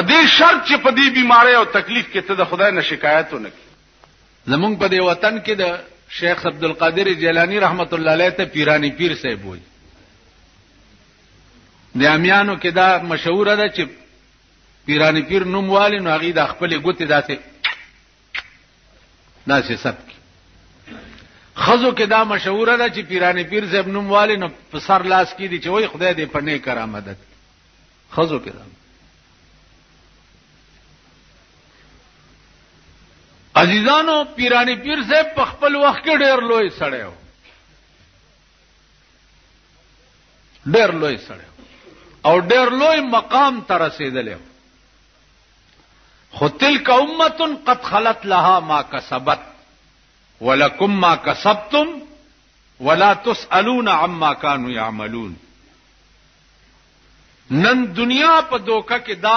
دې شرط چې په دې بیماری او تکلیف کې ته د خدای نه شکایت ونه کړې. زمونږ په دې وطن کې د شیخ عبدالقادر جیلانی رحمت الله علیه ته پیرانی پیر صاحب وایي. د امیانو کې دا مشهور ده چې پیرانی پیر نوم والی نو هغه د خپل ګوتې داسې سب کی. خزو کې دا مشهور ده چې پیرانی پیر صاحب نوم والی نو په سر لاس کې دي چې وای خدای دې په نیک کرا مدد. خزو کې دا عزیزانو پیرانی پیر صاحب په خپل وخت کې ډېر لوی سړی و، ډېر لوی سړی او ډېر لوی مقام ته رسیدلی و. خو تلک امه قد خلت لها ما کسبت ولکم ما کسبتم ولا تسألون عما كانوا يعملون. نن دنیا په دوکه کې دا